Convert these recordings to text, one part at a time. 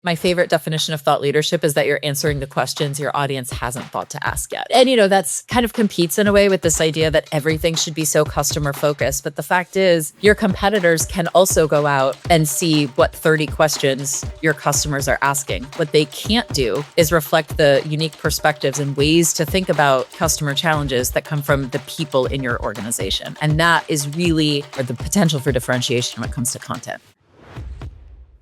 My favorite definition of thought leadership is that you're answering the questions your audience hasn't thought to ask yet. And, that's kind of competes in a way with this idea that everything should be so customer focused. But the fact is, your competitors can also go out and see what 30 questions your customers are asking. What they can't do is reflect the unique perspectives and ways to think about customer challenges that come from the people in your organization. And that is really the potential for differentiation when it comes to content.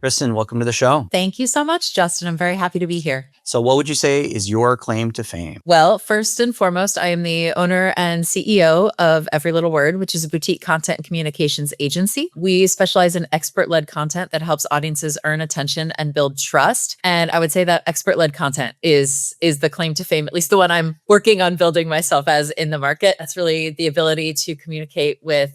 Kristen, welcome to the show. Thank you so much, Justin. I'm very happy to be here. So what would you say is your claim to fame? Well, first and foremost, I am the owner and CEO of Every Little Word, which is a boutique content and communications agency. We specialize in expert-led content that helps audiences earn attention and build trust. And I would say that expert-led content is the claim to fame, at least the one I'm working on building myself as in the market. That's really the ability to communicate with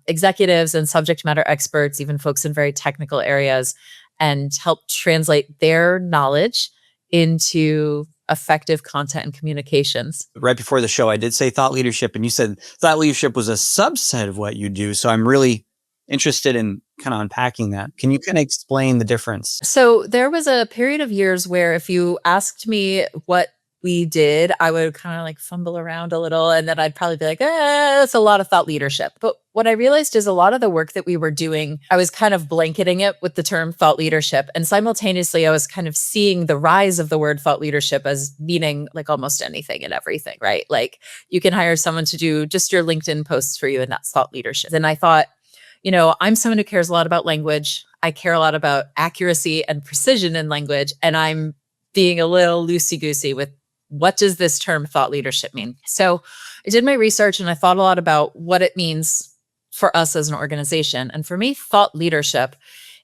executives and subject matter experts, even folks in very technical areas, and help translate their knowledge into effective content and communications. Right before the show, I did say thought leadership, and you said thought leadership was a subset of what you do. So I'm really interested in kind of unpacking that. Can you kind of explain the difference? So there was a period of years where if you asked me what we did, I would kind of like fumble around a little, and then I'd probably be like, that's a lot of thought leadership. But what I realized is a lot of the work that we were doing, I was kind of blanketing it with the term thought leadership. And simultaneously, I was kind of seeing the rise of the word thought leadership as meaning like almost anything and everything, right? Like you can hire someone to do just your LinkedIn posts for you, and that's thought leadership. And I thought, I'm someone who cares a lot about language. I care a lot about accuracy and precision in language. And I'm being a little loosey-goosey with what does this term thought leadership mean? So I did my research and I thought a lot about what it means for us as an organization. And for me, thought leadership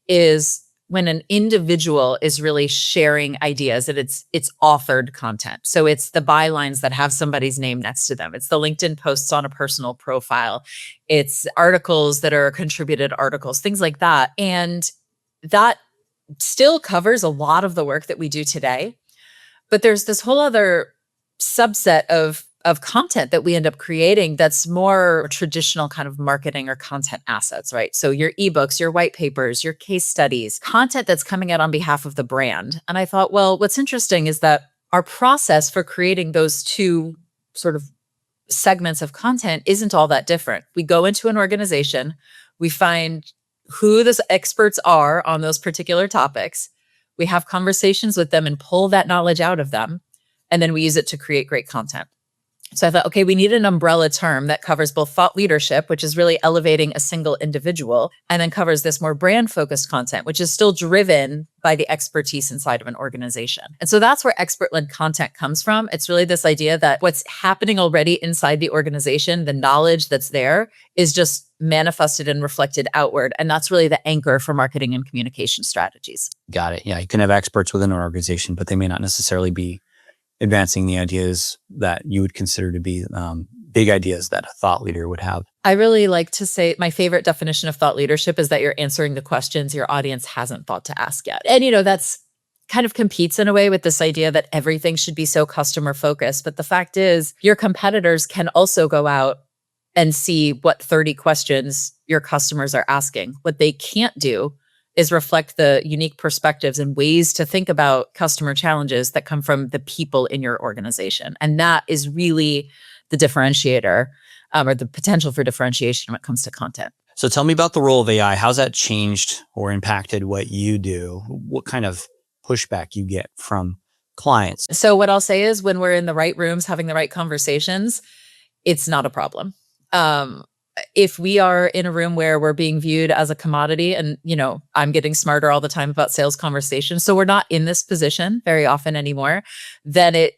is when an individual is really sharing ideas, and it's authored content. So it's the bylines that have somebody's name next to them. It's the LinkedIn posts on a personal profile. It's articles that are contributed articles, things like that. And that still covers a lot of the work that we do today. But there's this whole other subset of content that we end up creating that's more traditional kind of marketing or content assets, right? So your ebooks, your white papers, your case studies, content that's coming out on behalf of the brand. And I thought, well, what's interesting is that our process for creating those two sort of segments of content isn't all that different. We go into an organization, we find who the experts are on those particular topics. We have conversations with them and pull that knowledge out of them. And then we use it to create great content. So I thought, okay, we need an umbrella term that covers both thought leadership, which is really elevating a single individual, and then covers this more brand focused content, which is still driven by the expertise inside of an organization. And so that's where expert-led content comes from. It's really this idea that what's happening already inside the organization, the knowledge that's there, is just manifested and reflected outward. And that's really the anchor for marketing and communication strategies. Got it. Yeah, you can have experts within an organization, but they may not necessarily be advancing the ideas that you would consider to be big ideas that a thought leader would have. I really like to say my favorite definition of thought leadership is that you're answering the questions your audience hasn't thought to ask yet. And, that's kind of competes in a way with this idea that everything should be so customer focused. But the fact is, your competitors can also go out and see what 30 questions your customers are asking. What they can't do is reflect the unique perspectives and ways to think about customer challenges that come from the people in your organization. And that is really the differentiator or the potential for differentiation when it comes to content. So tell me about the role of AI. How's that changed or impacted what you do? What kind of pushback you get from clients? So what I'll say is when we're in the right rooms, having the right conversations, it's not a problem. If we are in a room where we're being viewed as a commodity and, I'm getting smarter all the time about sales conversations, so we're not in this position very often anymore, then it,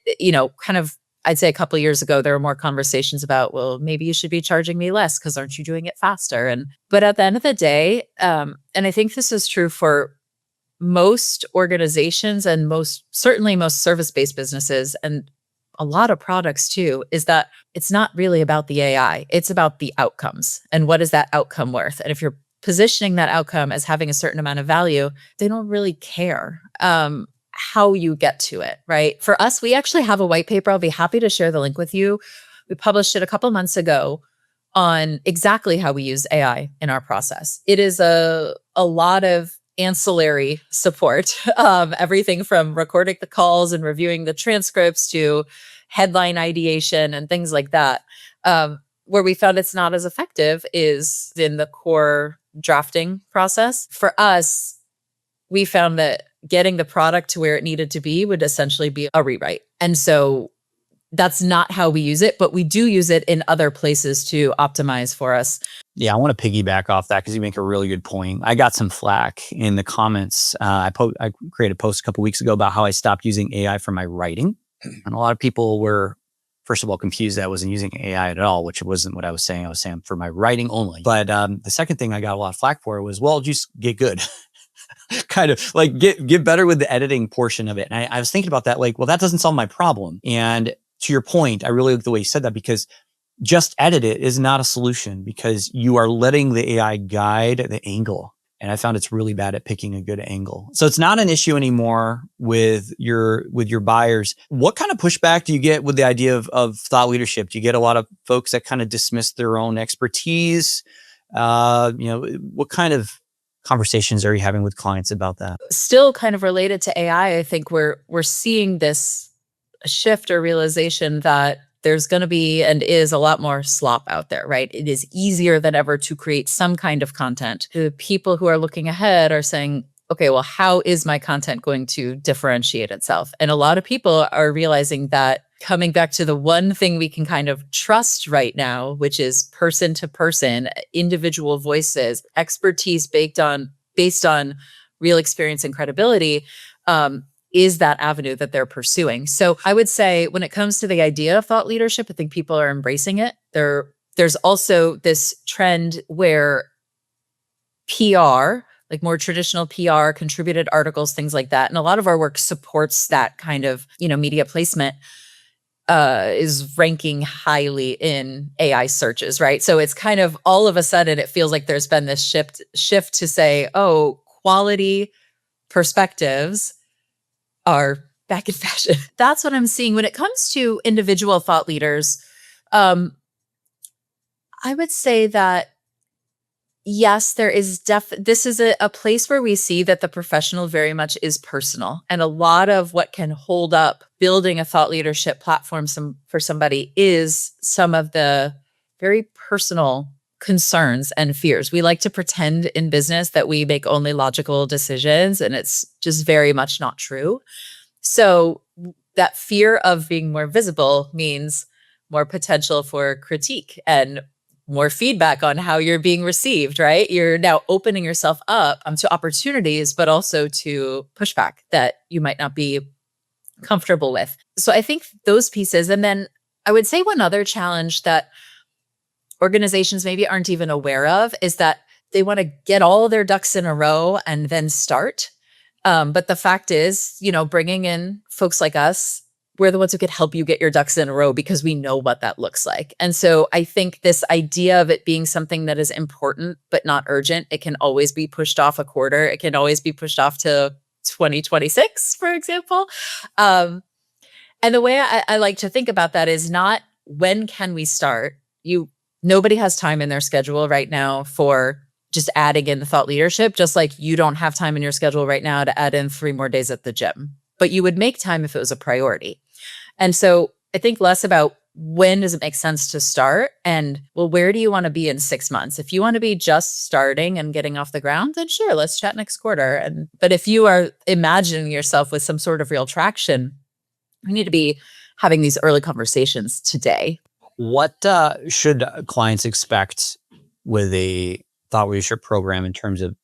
kind of, I'd say a couple of years ago, there were more conversations about, well, maybe you should be charging me less because aren't you doing it faster? But at the end of the day, and I think this is true for most organizations and certainly most service-based businesses and a lot of products too, is that it's not really about the AI. It's about the outcomes and what is that outcome worth? And if you're positioning that outcome as having a certain amount of value, they don't really care how you get to it, right? For us, we actually have a white paper. I'll be happy to share the link with you. We published it a couple months ago on exactly how we use AI in our process. It is a lot of ancillary support, everything from recording the calls and reviewing the transcripts to headline ideation and things like that. Where we found it's not as effective is in the core drafting process. For us, we found that getting the product to where it needed to be would essentially be a rewrite. And so that's not how we use it, but we do use it in other places to optimize for us. Yeah, I want to piggyback off that because you make a really good point. I got some flack in the comments. I created a post a couple weeks ago about how I stopped using AI for my writing. And a lot of people were, first of all, confused that I wasn't using AI at all, which wasn't what I was saying. I was saying for my writing only. But the second thing I got a lot of flack for was, well, just get good. Kind of like get better with the editing portion of it. And I was thinking about that, like, well, that doesn't solve my problem. And to your point, I really like the way you said that, because just edit it is not a solution, because you are letting the AI guide the angle. And I found it's really bad at picking a good angle. So it's not an issue anymore with your buyers. What kind of pushback do you get with the idea of thought leadership? Do you get a lot of folks that kind of dismiss their own expertise? What kind of conversations are you having with clients about that? Still kind of related to AI, I think we're seeing this shift or realization that there's going to be and is a lot more slop out there, right? It is easier than ever to create some kind of content. The people who are looking ahead are saying, okay, well, how is my content going to differentiate itself? And a lot of people are realizing that, coming back to the one thing we can kind of trust right now, which is person to person, individual voices, expertise based on real experience and credibility, is that avenue that they're pursuing. So I would say when it comes to the idea of thought leadership, I think people are embracing it. There's also this trend where PR, like more traditional PR, contributed articles, things like that, and a lot of our work supports that kind of, media placement, is ranking highly in AI searches, right? So it's kind of all of a sudden it feels like there's been this shift to say, oh, quality perspectives are back in fashion. That's what I'm seeing when it comes to individual thought leaders. I would say that yes, there is this is a place where we see that the professional very much is personal. And a lot of what can hold up building a thought leadership platform for somebody is some of the very personal concerns and fears. We like to pretend in business that we make only logical decisions, and it's just very much not true. So that fear of being more visible means more potential for critique and more feedback on how you're being received, right? You're now opening yourself up to opportunities, but also to pushback that you might not be comfortable with. So I think those pieces. And then I would say one other challenge that organizations maybe aren't even aware of is that they want to get all their ducks in a row and then start. But the fact is, bringing in folks like us, we're the ones who could help you get your ducks in a row because we know what that looks like. And so I think this idea of it being something that is important but not urgent, it can always be pushed off a quarter. It can always be pushed off to 2026, for example. And the way I like to think about that is not when can we start? Nobody has time in their schedule right now for just adding in the thought leadership, just like you don't have time in your schedule right now to add in 3 more days at the gym. But you would make time if it was a priority. And so I think less about when does it make sense to start and, well, where do you want to be in 6 months? If you want to be just starting and getting off the ground, then sure, let's chat next quarter. But if you are imagining yourself with some sort of real traction, we need to be having these early conversations today. What should clients expect with a thought leadership program in terms of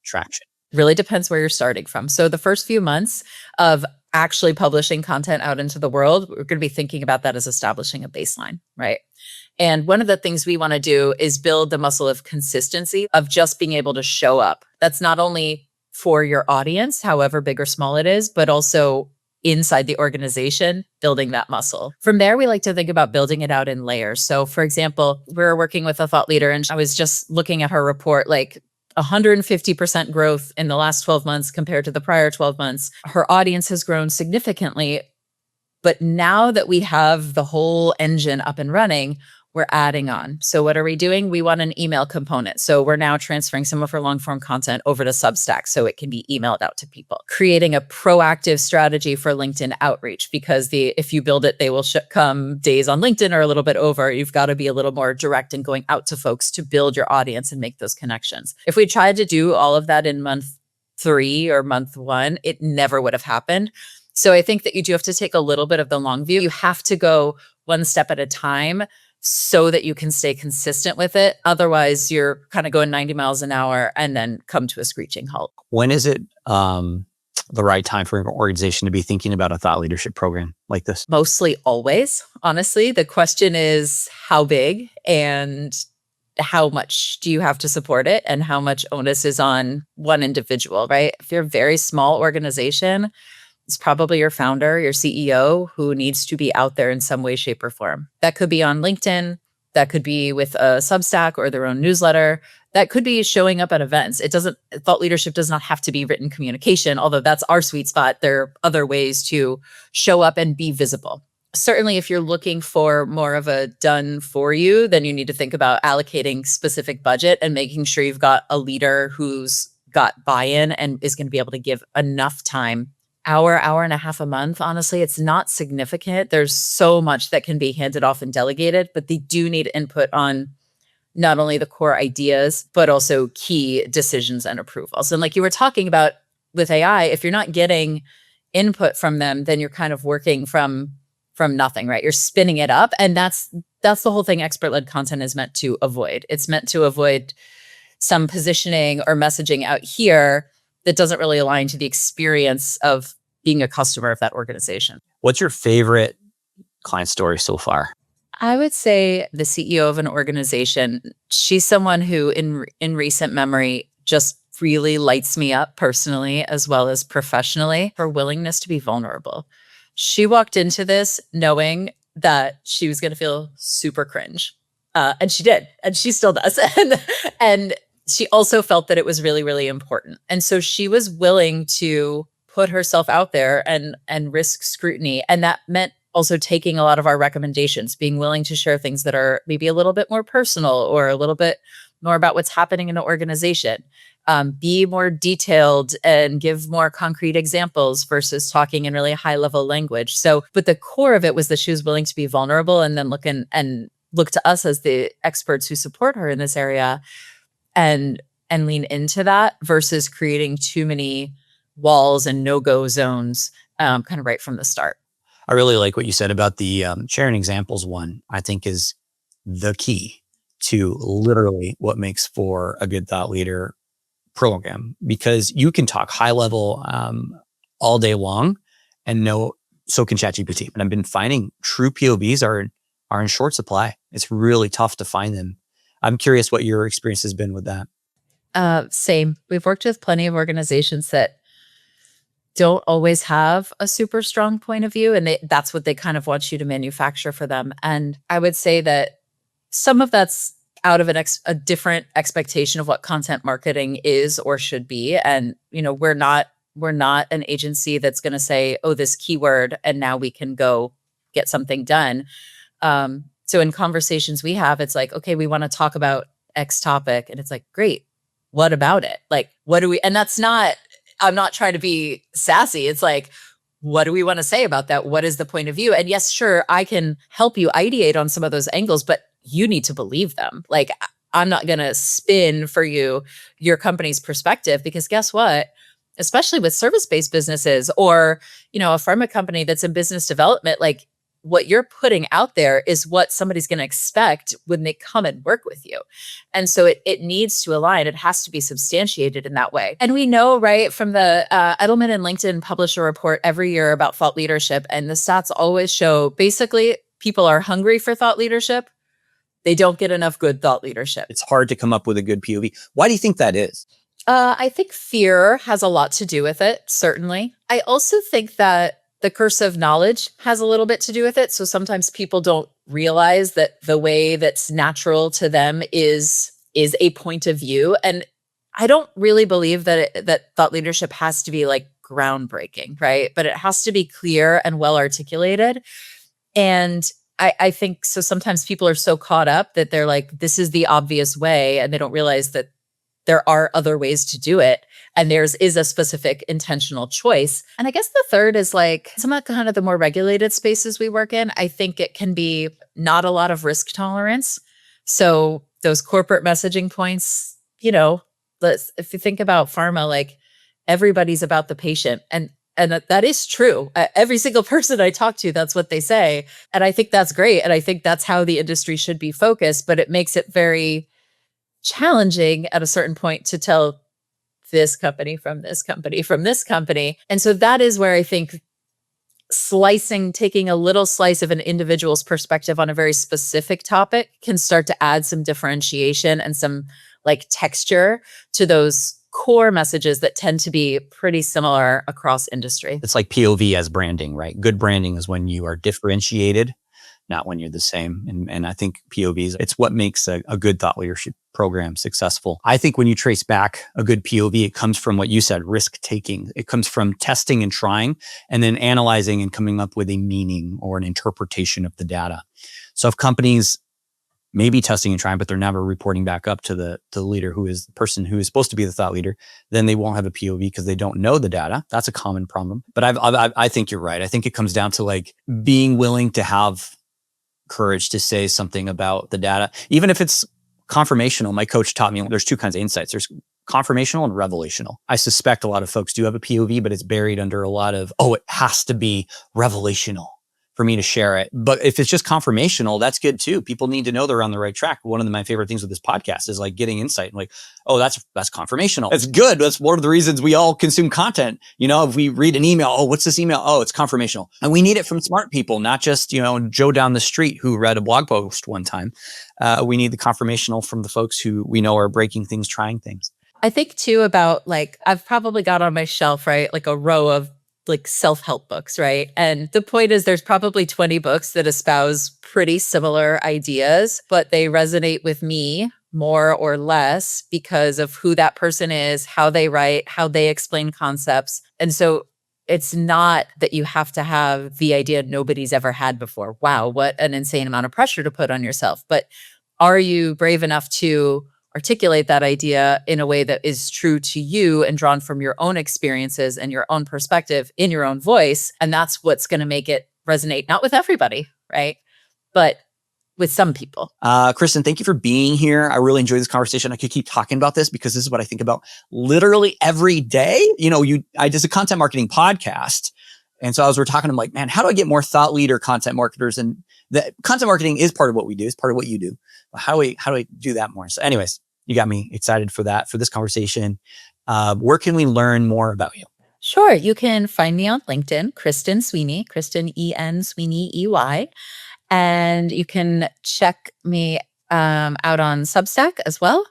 traction? Really depends where you're starting from. So the first few months of actually publishing content out into the world, we're going to be thinking about that as establishing a baseline, right? And one of the things we want to do is build the muscle of consistency of just being able to show up. That's not only for your audience, however big or small it is, but also inside the organization, building that muscle. From there, we like to think about building it out in layers. So for example, we're working with a thought leader and I was just looking at her report, like 150% growth in the last 12 months compared to the prior 12 months. Her audience has grown significantly. But now that we have the whole engine up and running, we're adding on. So what are we doing? We want an email component. So we're now transferring some of our long form content over to Substack so it can be emailed out to people. Creating a proactive strategy for LinkedIn outreach, because if you build it, they will come days on LinkedIn or a little bit over. You've got to be a little more direct in going out to folks to build your audience and make those connections. If we tried to do all of that in month 3 or month 1, it never would have happened. So I think that you do have to take a little bit of the long view. You have to go one step at a time so that you can stay consistent with it. Otherwise, you're kind of going 90 miles an hour and then come to a screeching halt. When is it the right time for an organization to be thinking about a thought leadership program like this? Mostly always, honestly. The question is how big and how much do you have to support it and how much onus is on one individual, right? If you're a very small organization, it's probably your founder, your CEO, who needs to be out there in some way, shape, or form. That could be on LinkedIn. That could be with a Substack or their own newsletter. That could be showing up at events. Thought leadership does not have to be written communication, although that's our sweet spot. There are other ways to show up and be visible. Certainly, if you're looking for more of a done for you, then you need to think about allocating specific budget and making sure you've got a leader who's got buy-in and is going to be able to give enough time. Hour and a half a month, honestly, it's not significant. There's so much that can be handed off and delegated, but they do need input on not only the core ideas, but also key decisions and approvals. And like you were talking about with AI, if you're not getting input from them, then you're kind of working from nothing, right? You're spinning it up. And that's the whole thing expert-led content is meant to avoid. It's meant to avoid some positioning or messaging out here that doesn't really align to the experience of being a customer of that organization. What's your favorite client story so far? I would say the CEO of an organization, she's someone who in recent memory just really lights me up personally as well as professionally. Her willingness to be vulnerable. She walked into this knowing that she was going to feel super cringe. And she did. And she still does. And she also felt that it was really, really important. And so she was willing to put herself out there and risk scrutiny. And that meant also taking a lot of our recommendations, being willing to share things that are maybe a little bit more personal or a little bit more about what's happening in the organization. Be more detailed and give more concrete examples versus talking in really high level language. So, but the core of it was that she was willing to be vulnerable and then look to us as the experts who support her in this area and lean into that versus creating too many walls and no-go zones kind of right from the start. I really like what you said about the sharing examples one, I think is the key to literally what makes for a good thought leader program, because you can talk high level all day long and so can ChatGPT. And I've been finding true POVs are in short supply. It's really tough to find them. I'm curious what your experience has been with that. Same. We've worked with plenty of organizations that don't always have a super strong point of view. And that's what they kind of want you to manufacture for them. And I would say that some of that's out of a different expectation of what content marketing is or should be. And, we're not an agency that's going to say, oh, this keyword, and now we can go get something done. So in conversations we have, it's like, okay, we want to talk about X topic. And it's like, great. What about it? Like, what do we, and I'm not trying to be sassy. It's like, what do we want to say about that? What is the point of view? And yes, sure, I can help you ideate on some of those angles, but you need to believe them. Like, I'm not going to spin for you your company's perspective, because guess what? Especially with service-based businesses or, a pharma company that's in business development, like what you're putting out there is what somebody's going to expect when they come and work with you. And so it needs to align. It has to be substantiated in that way. And we know, right, from the Edelman and LinkedIn publish a report every year about thought leadership. And the stats always show basically people are hungry for thought leadership. They don't get enough good thought leadership. It's hard to come up with a good POV. Why do you think that is? I think fear has a lot to do with it, certainly. I also think that the curse of knowledge has a little bit to do with it. So sometimes people don't realize that the way that's natural to them is a point of view. And I don't really believe that thought leadership has to be like groundbreaking, right? But it has to be clear and well articulated. And I think so sometimes people are so caught up that they're like, this is the obvious way, and they don't realize that there are other ways to do it. And theirs is a specific intentional choice. And I guess the third is like some of kind of the more regulated spaces we work in. I think it can be not a lot of risk tolerance. So those corporate messaging points, if you think about pharma, like everybody's about the patient. And that is true. Every single person I talk to, that's what they say. And I think that's great. And I think that's how the industry should be focused, but it makes it very challenging at a certain point to tell this company from this company from this company. And so that is where I think taking a little slice of an individual's perspective on a very specific topic can start to add some differentiation and some like texture to those core messages that tend to be pretty similar across industry. It's like POV as branding, right? Good branding is when you are differentiated, not when you're the same. And I think POVs, it's what makes a good thought leadership program successful. I think when you trace back a good POV, it comes from what you said, risk taking. It comes from testing and trying, and then analyzing and coming up with a meaning or an interpretation of the data. So if companies may be testing and trying, but they're never reporting back up to the leader, who is the person who is supposed to be the thought leader, then they won't have a POV because they don't know the data. That's a common problem. But I think you're right. I think it comes down to like being willing to have courage to say something about the data, even if it's confirmational. My coach taught me there's two kinds of insights. There's confirmational and revelational. I suspect a lot of folks do have a POV, but it's buried under a lot of, it has to be revelational for me to share it. But if it's just confirmational, that's good too. People need to know they're on the right track. One of my favorite things with this podcast is like getting insight. Like, that's confirmational. That's good. That's one of the reasons we all consume content. If we read an email, what's this email? It's confirmational. And we need it from smart people, not just, Joe down the street who read a blog post one time. We need the confirmational from the folks who we know are breaking things, trying things. I think too about like, I've probably got on my shelf, right? Like a row of like self-help books, right? And the point is there's probably 20 books that espouse pretty similar ideas, but they resonate with me more or less because of who that person is, how they write, how they explain concepts. And so it's not that you have to have the idea nobody's ever had before. Wow, what an insane amount of pressure to put on yourself. But are you brave enough to articulate that idea in a way that is true to you and drawn from your own experiences and your own perspective in your own voice? And that's what's going to make it resonate, not with everybody, right? But with some people. Kristen, thank you for being here. I really enjoyed this conversation. I could keep talking about this because this is what I think about literally every day. I did a content marketing podcast. And so we're talking, I'm like, man, how do I get more thought leader content marketers? And the content marketing is part of what we do. It's part of what you do. How do we do that more? So anyways, you got me excited for this conversation. Where can we learn more about you? Sure. You can find me on LinkedIn, Kristen Sweeney, Kristen E-N Sweeney E-Y. And you can check me out on Substack as well.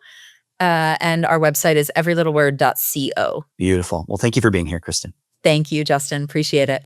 And our website is everylittleword.co. Beautiful. Well, thank you for being here, Kristen. Thank you, Justin. Appreciate it.